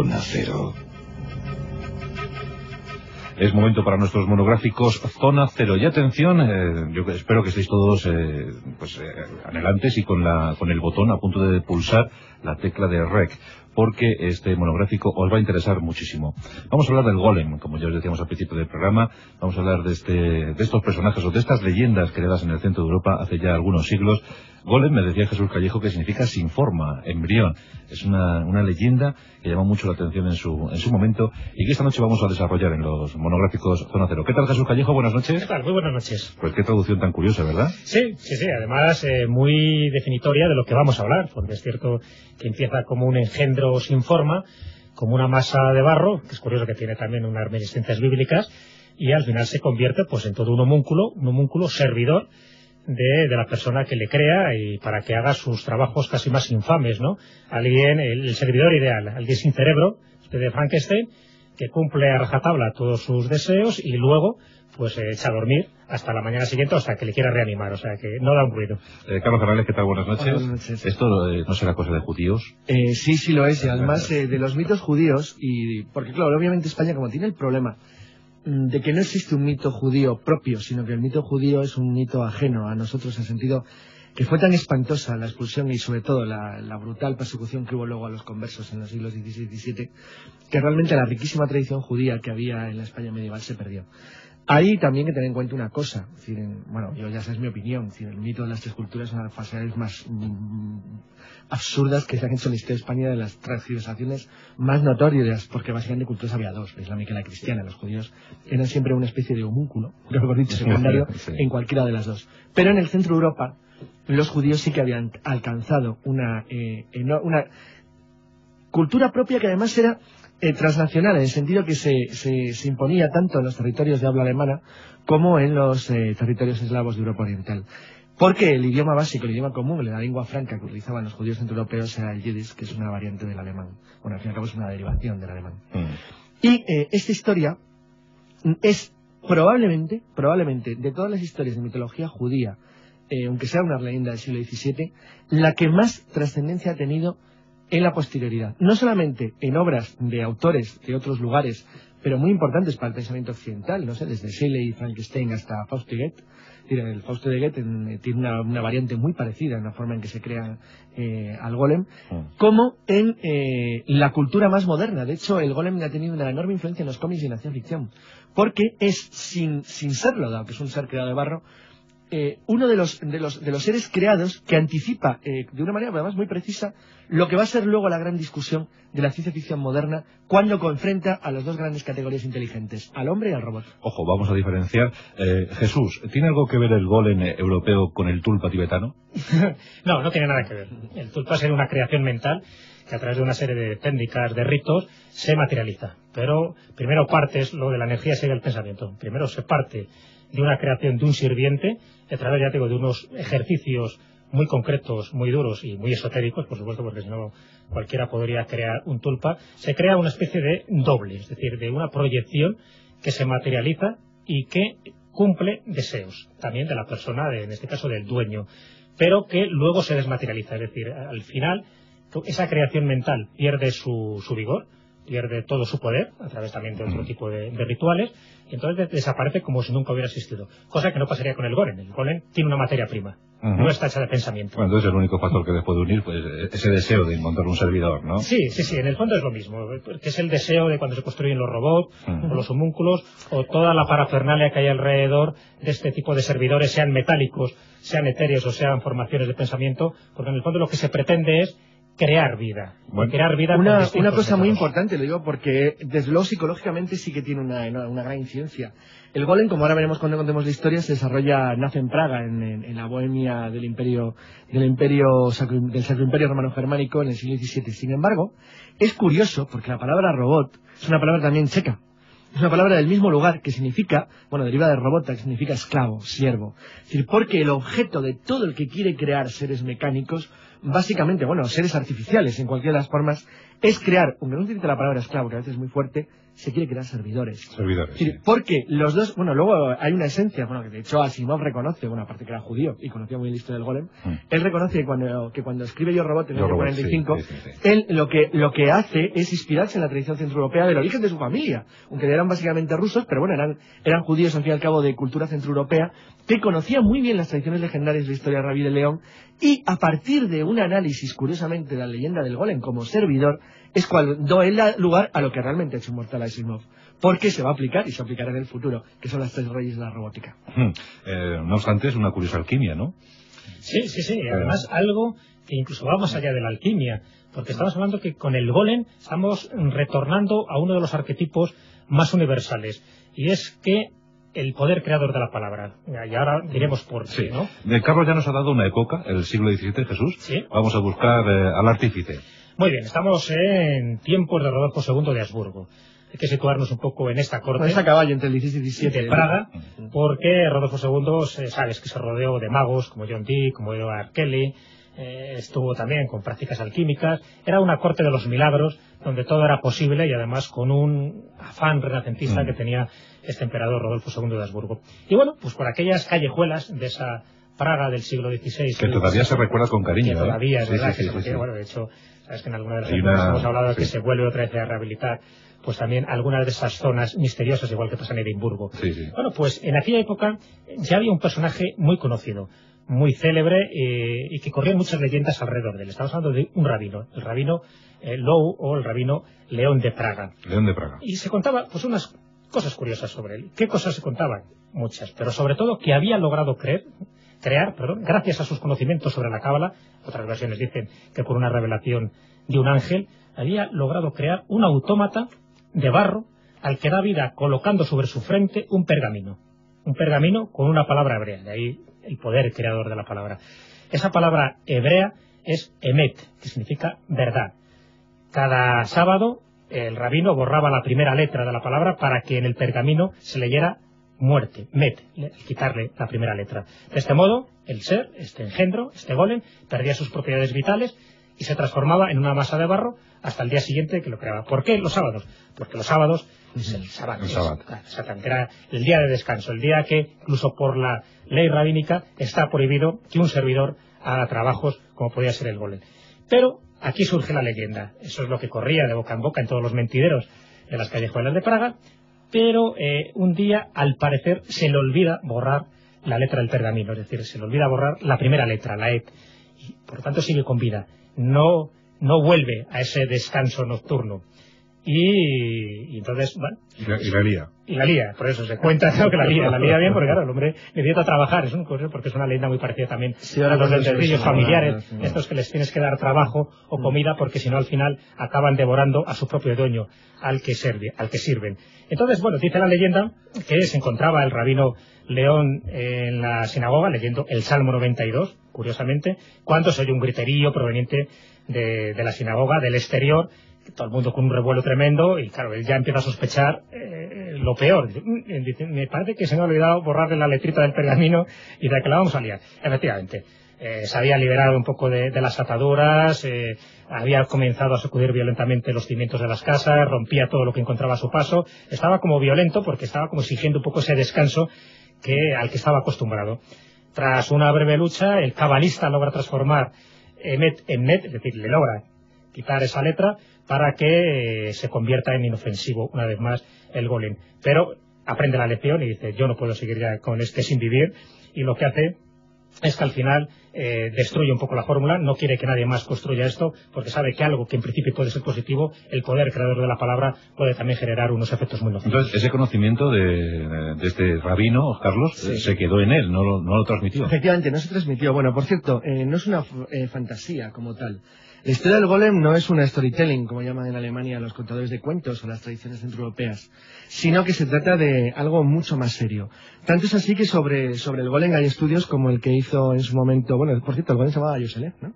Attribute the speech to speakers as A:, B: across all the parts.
A: Zona Cero.
B: Es momento para nuestros monográficos Zona Cero. Y atención, yo espero que estéis todos anhelantes y con el botón a punto de pulsar la tecla de REC, porque este monográfico os va a interesar muchísimo. Vamos a hablar del Golem, como ya os decíamos al principio del programa. Vamos a hablar de estos personajes o de estas leyendas creadas en el centro de Europa hace ya algunos siglos. Golem, me decía Jesús Callejo, que significa sin forma, embrión. Es una leyenda que llama mucho la atención en su momento y que esta noche vamos a desarrollar en los monográficos Zona Cero. ¿Qué tal, Jesús Callejo? Buenas noches.
C: ¿Qué tal? Muy buenas noches.
B: Pues qué traducción tan curiosa, ¿verdad?
C: Sí. Además, muy definitoria de lo que vamos a hablar, porque es cierto que empieza como un engendro sin forma, como una masa de barro, que es curioso que tiene también unas reminiscencias bíblicas, y al final se convierte pues en todo un homúnculo servidor de la persona que le crea y para que haga sus trabajos casi más infames, ¿no? Alguien, el servidor ideal, alguien sin cerebro, de Frankenstein, que cumple a rajatabla todos sus deseos y luego pues se echa a dormir hasta la mañana siguiente, hasta que le quiera reanimar, o sea que no da un ruido.
B: Carlos Fernández, ¿qué tal? Buenas noches.
D: Buenas noches.
B: ¿Esto no será cosa de judíos?
D: Sí lo es, y además de los mitos judíos, y porque claro, obviamente España como tiene el problema de que no existe un mito judío propio, sino que el mito judío es un mito ajeno a nosotros, en el sentido que fue tan espantosa la expulsión y sobre todo la brutal persecución que hubo luego a los conversos en los siglos XVI y XVII, que realmente la riquísima tradición judía que había en la España medieval se perdió. Hay también que tener en cuenta una cosa, es decir, yo ya sé, es mi opinión, es decir, el mito de las tres culturas es una de las falsedades más absurdas que se han hecho en la historia de España, de las transgiversaciones más notorias, porque básicamente culturas había dos, la islámica y la cristiana. Los judíos eran siempre una especie de homúnculo, mejor dicho, secundario, sí, en cualquiera de las dos. Pero en el centro de Europa, los judíos sí que habían alcanzado una cultura propia que además era transnacional, en el sentido que se imponía tanto en los territorios de habla alemana como en los territorios eslavos de Europa Oriental. Porque el idioma básico, el idioma común, la lengua franca que utilizaban los judíos centroeuropeos era el yiddish, que es una variante del alemán. Bueno, al fin y al cabo es una derivación del alemán. Y esta historia es probablemente, de todas las historias de mitología judía, aunque sea una leyenda del siglo XVII, la que más trascendencia ha tenido en la posterioridad. No solamente en obras de autores de otros lugares, pero muy importantes para el pensamiento occidental, no sé, desde Shelley y Frankenstein hasta Fausto de Goethe. El Fausto de Goethe tiene una variante muy parecida en la forma en que se crea al golem, como en la cultura más moderna. De hecho, el golem ha tenido una enorme influencia en los cómics y en la ciencia ficción, porque es, sin serlo, dado que es un ser creado de barro, uno de los seres creados que anticipa de una manera además muy precisa lo que va a ser luego la gran discusión de la ciencia ficción moderna cuando confronta a las dos grandes categorías inteligentes, al hombre y al robot.
B: Ojo, vamos a diferenciar. Jesús, ¿tiene algo que ver el golem europeo con el tulpa tibetano?
C: No tiene nada que ver. El tulpa es una creación mental que a través de una serie de técnicas, de ritos, se materializa. Pero primero partes lo de la energía sigue el pensamiento. Primero se parte de una creación de un sirviente a través, ya te digo, de unos ejercicios muy concretos, muy duros y muy esotéricos, por supuesto, porque si no cualquiera podría crear un tulpa. Se crea una especie de doble, es decir, de una proyección que se materializa y que cumple deseos, también de la persona, en este caso del dueño, pero que luego se desmaterializa, es decir, al final esa creación mental pierde su vigor, pierde todo su poder, a través también de otro tipo de rituales, y entonces desaparece como si nunca hubiera existido. Cosa que no pasaría con el golem. El golem tiene una materia prima, no está hecha de pensamiento.
B: Bueno, entonces el único factor que les puede unir pues ese deseo de encontrar un servidor, ¿no?
C: Sí, en el fondo es lo mismo, que es el deseo de cuando se construyen los robots, o los homúnculos, o toda la parafernalia que hay alrededor de este tipo de servidores, sean metálicos, sean etéreos o sean formaciones de pensamiento, porque en el fondo lo que se pretende es crear vida.
D: Bueno,
C: crear vida
D: una cosa muy importante, lo digo porque desde luego psicológicamente sí que tiene una gran incidencia. El golem, como ahora veremos cuando contemos la historia, nace en Praga, en la Bohemia del Sacro Imperio Romano-Germánico en el siglo XVII. Sin embargo, es curioso porque la palabra robot es una palabra también checa. Es una palabra del mismo lugar que significa, deriva de robota, que significa esclavo, siervo. Es decir, porque el objeto de todo el que quiere crear seres mecánicos básicamente, bueno, seres artificiales en cualquiera de las formas, es crear, aunque no utilice la palabra esclavo, que a veces es muy fuerte, se quiere crear servidores.
B: Servidores,
D: Sí,
B: sí.
D: porque los dos, bueno, luego hay una esencia, bueno, que de hecho Asimov reconoce, bueno, aparte que era judío y conocía muy bien la historia del golem, él reconoce que cuando escribe Yo Robot en el año 45, él lo que hace es inspirarse en la tradición centroeuropea del origen de su familia, aunque eran básicamente rusos, pero bueno, eran judíos al fin y al cabo de cultura centroeuropea, que conocían muy bien las tradiciones legendarias de la historia de Rabí de León, y a partir de un análisis, curiosamente, de la leyenda del golem como servidor, es cuando él da lugar a lo que realmente ha hecho inmortal a Asimov, porque se va a aplicar y se aplicará en el futuro, que son las tres reyes de la robótica.
B: No obstante, es una curiosa alquimia, ¿no?
C: Sí, y además algo que incluso va más allá de la alquimia, porque estamos hablando que con el golem estamos retornando a uno de los arquetipos más universales, y es que el poder creador de la palabra. Y ahora diremos por qué, ¿no?
B: Carlos ya nos ha dado una época, el siglo XVII, Jesús.
C: ¿Sí?
B: Vamos a buscar al artífice.
C: Muy bien, estamos en tiempos de Rodolfo II de Habsburgo. Hay que situarnos un poco en esta corte.
D: Pues a caballo entre el 16 y 17.
C: De Praga, porque Rodolfo II, sabes que se rodeó de magos como John Dee, como Edward Kelly, estuvo también con prácticas alquímicas. Era una corte de los milagros, donde todo era posible y además con un afán renacentista que tenía este emperador Rodolfo II de Habsburgo. Y bueno, pues por aquellas callejuelas de esa Praga del siglo XVI.
B: Que todavía se recuerda con cariño,
C: que todavía es verdad que se
B: sí.
C: bueno, de hecho, sabes que en alguna de las épocas hemos hablado de que se vuelve otra vez a rehabilitar, pues también algunas de esas zonas misteriosas, igual que pasa en Edimburgo.
B: Bueno,
C: pues en aquella época ya había un personaje muy conocido, muy célebre, y que corrían muchas leyendas alrededor de él. Estamos hablando de un rabino, el rabino Lou, o el rabino León de Praga.
B: León de Praga.
C: Y se contaba pues unas cosas curiosas sobre él. ¿Qué cosas se contaban? Muchas, pero sobre todo que había logrado crear, gracias a sus conocimientos sobre la cábala. Otras versiones dicen que por una revelación de un ángel, había logrado crear un autómata de barro al que da vida colocando sobre su frente un pergamino con una palabra hebrea, de ahí el poder creador de la palabra. Esa palabra hebrea es emet, que significa verdad. Cada sábado el rabino borraba la primera letra de la palabra para que en el pergamino se leyera muerte, met, quitarle la primera letra. De este modo, el ser, este engendro, este golem, perdía sus propiedades vitales y se transformaba en una masa de barro hasta el día siguiente que lo creaba. ¿Por qué los sábados? Porque los sábados es el sábado. Exactamente, era el día de descanso, el día que, incluso por la ley rabínica, está prohibido que un servidor haga trabajos como podía ser el golem. Pero aquí surge la leyenda. Eso es lo que corría de boca en boca en todos los mentideros de las callejuelas de Praga. Pero un día, al parecer, se le olvida borrar la letra del pergamino, es decir, se le olvida borrar la primera letra, la et, y por lo tanto sigue con vida, no vuelve a ese descanso nocturno. Y entonces, bueno... Y la lía, por eso se cuenta, ¿no? Que la lía bien, porque claro, el hombre necesita trabajar, es un curioso, porque es una leyenda muy parecida también a los dentecillos familiares, estos que les tienes que dar trabajo o comida, porque si no al final acaban devorando a su propio dueño, al que sirven. Entonces, bueno, dice la leyenda que se encontraba el rabino León en la sinagoga leyendo el Salmo 92, curiosamente, cuando se oye un griterío proveniente de la sinagoga, del exterior, todo el mundo con un revuelo tremendo, y claro, él ya empieza a sospechar lo peor. Dice, me parece que se me ha olvidado borrarle la letrita del pergamino y de que la vamos a liar. Efectivamente, se había liberado un poco de las ataduras, había comenzado a sacudir violentamente los cimientos de las casas, rompía todo lo que encontraba a su paso, estaba como violento porque estaba como exigiendo un poco ese descanso al que estaba acostumbrado. Tras una breve lucha, el cabalista logra transformar emet en met, es decir, le logra quitar esa letra para que se convierta en inofensivo una vez más el golem. Pero aprende la lección y dice, yo no puedo seguir ya con este sin vivir, y lo que hace es que al final destruye un poco la fórmula, no quiere que nadie más construya esto, porque sabe que algo que en principio puede ser positivo, el poder creador de la palabra, puede también generar unos efectos muy nocivos.
B: Entonces, ese conocimiento de este rabino, Carlos, se quedó en él, no lo transmitió.
D: Efectivamente, no se transmitió. Bueno, por cierto, no es una fantasía como tal. La historia del golem no es una storytelling, como llaman en Alemania los contadores de cuentos o las tradiciones centroeuropeas, sino que se trata de algo mucho más serio. Tanto es así que sobre el golem hay estudios como el que hizo en su momento, bueno, por cierto, el golem se llamaba Yoselé, ¿no?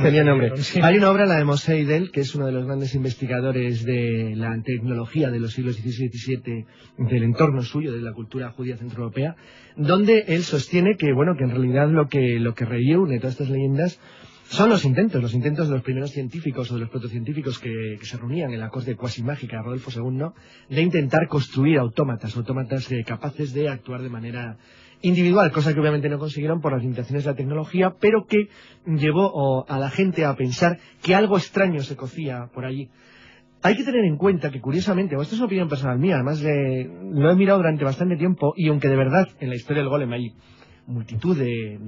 D: Tenía nombre. Sí. Hay una obra, la de Moshe Idel, que es uno de los grandes investigadores de la tecnología de los siglos XVI y XVII, del entorno suyo, de la cultura judía centroeuropea, donde él sostiene que, bueno, que en realidad lo que reúne todas estas leyendas Son los intentos de los primeros científicos o de los protocientíficos que se reunían en la corte cuasi mágica de Rodolfo II de intentar construir autómatas capaces de actuar de manera individual, cosa que obviamente no consiguieron por las limitaciones de la tecnología, pero que llevó a la gente a pensar que algo extraño se cocía por allí. Hay que tener en cuenta que, curiosamente, esto es una opinión personal mía, además lo he mirado durante bastante tiempo, y aunque de verdad en la historia del golem hay multitud de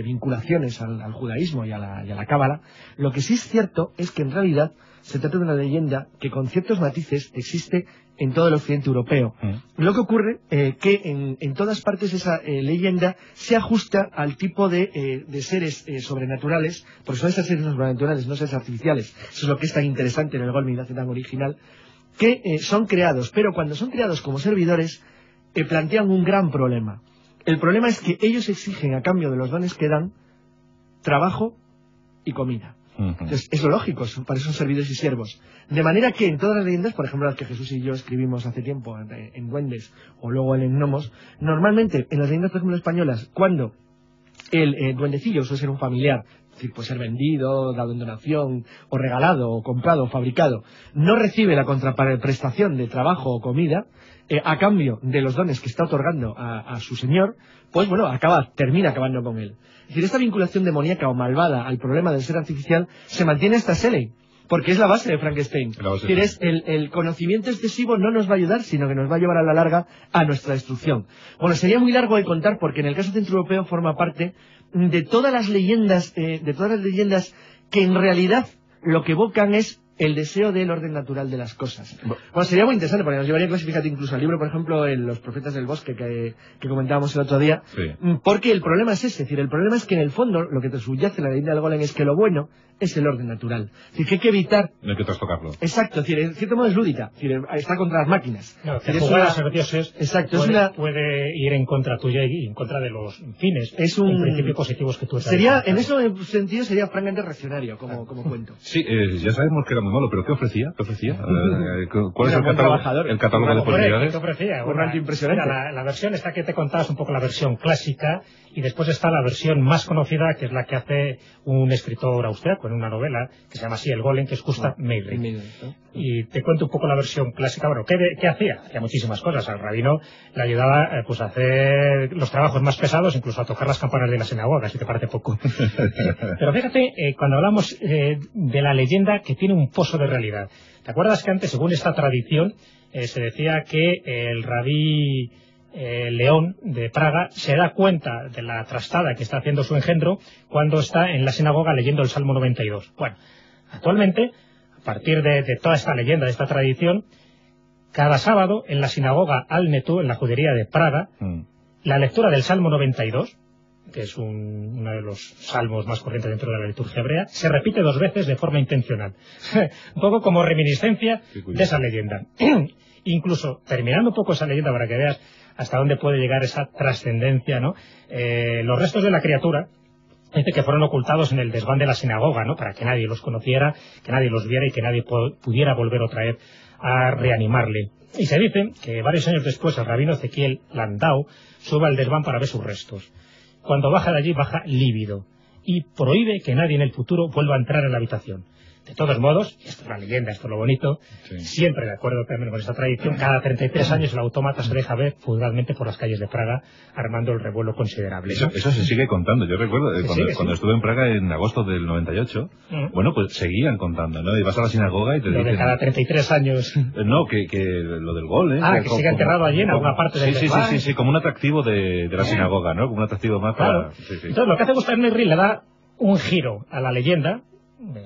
D: vinculaciones al judaísmo y a la cábala, lo que sí es cierto es que en realidad se trata de una leyenda que con ciertos matices existe en todo el occidente europeo. Lo que ocurre que en todas partes esa leyenda se ajusta al tipo de seres sobrenaturales, porque son esas seres sobrenaturales, no seres artificiales. Eso es lo que es tan interesante en el golem y lo hace tan original, que son creados, pero cuando son creados como servidores, plantean un gran problema. El problema es que ellos exigen, a cambio de los dones que dan, trabajo y comida. Entonces, es lo lógico, para eso son servidores y siervos. De manera que en todas las leyendas, por ejemplo las que Jesús y yo escribimos hace tiempo en Duendes o luego en Gnomos, normalmente en las leyendas, por ejemplo, españolas, cuando el duendecillo suele ser un familiar, es decir, puede ser vendido, dado en donación, o regalado, o comprado, o fabricado, no recibe la contraprestación de trabajo o comida, a cambio de los dones que está otorgando a su señor, pues bueno, termina acabando con él. Es decir, esta vinculación demoníaca o malvada al problema del ser artificial se mantiene hasta Shelley, porque es la base de Frankenstein. Es decir, el conocimiento excesivo no nos va a ayudar, sino que nos va a llevar a la larga a nuestra destrucción. Bueno, sería muy largo de contar, porque en el caso centroeuropeo forma parte de todas las leyendas que en realidad lo que evocan es el deseo del orden natural de las cosas. Bueno, sería muy interesante, porque nos llevaría a clasificar incluso al libro, por ejemplo, en Los Profetas del Bosque, que comentábamos el otro día, porque el problema es ese, es decir, el problema es que en el fondo lo que te subyace en la leyenda del golem es que lo bueno es el orden natural. Es decir, que hay que evitar...
B: No hay que trastocarlo.
D: Exacto, es decir, en cierto modo es lúdica, es decir, está contra las máquinas.
C: No, que jugar a ser dioses
D: puede
C: ir en contra tuya y en contra de los fines,
D: en
C: principio positivos que tú estás
D: sería, en ese sentido sería francamente reaccionario como cuento.
B: Sí, ya sabemos que era muy malo, pero ¿qué ofrecía? ¿Cuál es el catálogo de posibilidades?
C: ¿Qué ofrecía?
D: Un ranking impresionante.
C: La versión esta que te contabas, un poco la versión clásica, y después está la versión más conocida, que es la que hace un escritor austriaco en una novela que se llama así, El Golem, que es Gustav Meyrink. Y te cuento un poco la versión clásica. Bueno, ¿qué hacía? Hacía muchísimas cosas. Al rabino le ayudaba a hacer los trabajos más pesados, incluso a tocar las campanas de la sinagoga, si te parece poco. Pero fíjate, cuando hablamos de la leyenda que tiene un pozo de realidad. ¿Te acuerdas que antes, según esta tradición, se decía que el rabí León de Praga se da cuenta de la trastada que está haciendo su engendro cuando está en la sinagoga leyendo el Salmo 92? Bueno, actualmente, a partir de toda esta leyenda, de esta tradición, cada sábado en la sinagoga Al-Netú, en la judería de Praga, la lectura del Salmo 92, que es uno de los salmos más corrientes dentro de la liturgia hebrea, se repite 2 veces de forma intencional. Un poco como reminiscencia de esa leyenda. Incluso, terminando un poco esa leyenda para que veas hasta dónde puede llegar esa trascendencia, ¿no? Los restos de la criatura, dice que fueron ocultados en el desván de la sinagoga, ¿no? Para que nadie los conociera, que nadie los viera y que nadie pudiera volver otra vez a reanimarle. Y se dice que varios años después el rabino Ezequiel Landau sube al desván para ver sus restos. Cuando baja de allí, baja lívido y prohíbe que nadie en el futuro vuelva a entrar en la habitación. De todos modos, y esto es la leyenda, esto es lo bonito, siempre de acuerdo también con esta tradición, cada 33 años el autómata se deja ver fugazmente por las calles de Praga, armando el revuelo considerable, ¿no?
B: Eso se sigue contando. Yo recuerdo, cuando estuve en Praga en agosto del 98, bueno, pues seguían contando, ¿no? Y vas a la sinagoga y te dicen...
C: de cada 33 años...
B: No, que lo del gol, ¿eh?
C: Que sigue enterrado allí en alguna parte del desván.
B: Sí, como un atractivo de la sinagoga, ¿no? Como un atractivo más para...
C: Entonces, lo que hace Gustav Meyrink le da un giro a la leyenda,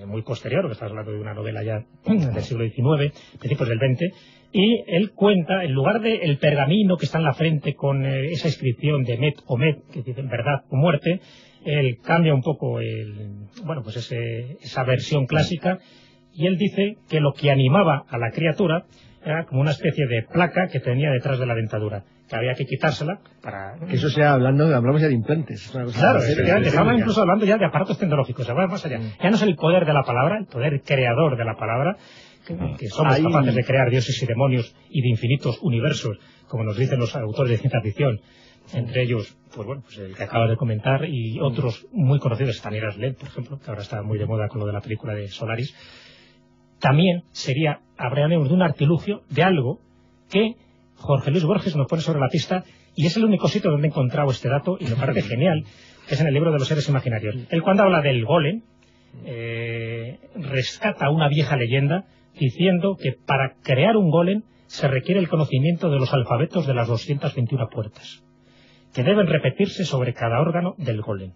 C: muy posterior, porque estás hablando de una novela ya del siglo XIX, principios del XX, y él cuenta, en lugar del pergamino que está en la frente con esa inscripción de Met o Met, que dice verdad o muerte, él cambia un poco esa versión clásica, y él dice que lo que animaba a la criatura era como una especie de placa que tenía detrás de la dentadura, que había que quitársela para...
D: Que eso sea hablamos ya de implantes.
C: Claro, estamos incluso hablando ya de aparatos tecnológicos, vamos más allá. Ya no es el poder de la palabra, el poder creador de la palabra, que somos capaces de crear dioses y demonios y de infinitos universos, como nos dicen los autores de ciencia ficción, Entre ellos, pues bueno, pues el que acabas de comentar y otros muy conocidos, Stanislas Lem, por ejemplo, que ahora está muy de moda con lo de la película de Solaris. También hablaríamos de un artilugio, de algo que Jorge Luis Borges nos pone sobre la pista, y es el único sitio donde he encontrado este dato, y me parece genial, que es en el libro de los seres imaginarios. Él, cuando habla del golem, rescata una vieja leyenda diciendo que para crear un golem se requiere el conocimiento de los alfabetos de las 221 puertas, que deben repetirse sobre cada órgano del golem.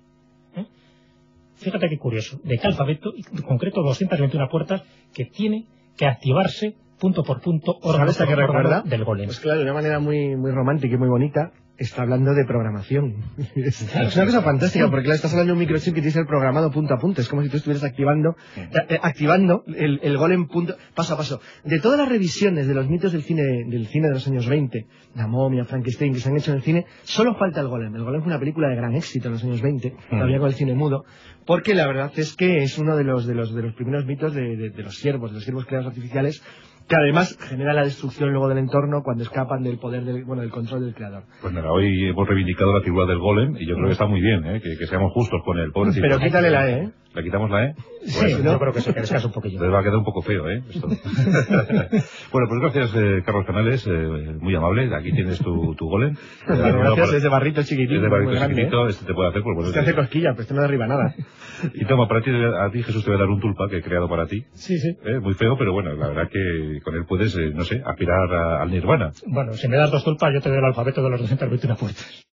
C: Fíjate qué curioso, de qué alfabeto, en concreto 221 puertas, que tiene que activarse punto por punto, órgano por órgano del golem.
D: Pues claro, de una manera muy, muy romántica y muy bonita, está hablando de programación. Es una cosa fantástica, porque claro, estás hablando de un microchip que tienes el programado punto a punto. Es como si tú estuvieras activando el golem paso a paso. De todas las revisiones de los mitos del cine de los años 20, La momia, Frankenstein, que se han hecho en el cine, solo falta el golem. El golem fue una película de gran éxito en los años 20, todavía con el cine mudo, porque la verdad es que es uno de los primeros mitos de los siervos creados artificiales, que además genera la destrucción luego del entorno cuando escapan del poder del control del creador.
B: Pues nada, hoy hemos reivindicado la figura del golem y yo creo que está muy bien, que seamos justos con el pobrecito.
D: Pero quítale la E, ¿eh?
B: ¿Le quitamos la E?
C: Sí, bueno, yo creo que se descansa un poquillo.
B: Les va a quedar un poco feo, esto. Bueno, pues gracias, Carlos Canales, muy amable. Aquí tienes tu golem.
D: Gracias, es de barrito chiquitito.
B: Es de barrito chiquitito, este te puede hacer, pues bueno.
D: Te hace cosquilla, pero este no derriba nada.
B: Y toma, a ti Jesús te voy a dar un tulpa que he creado para ti.
C: Sí.
B: Muy feo, pero bueno, la verdad que con él puedes, no sé, aspirar al nirvana.
C: Bueno, si me das 2 tulpas, yo te doy el alfabeto de las 221 puertas.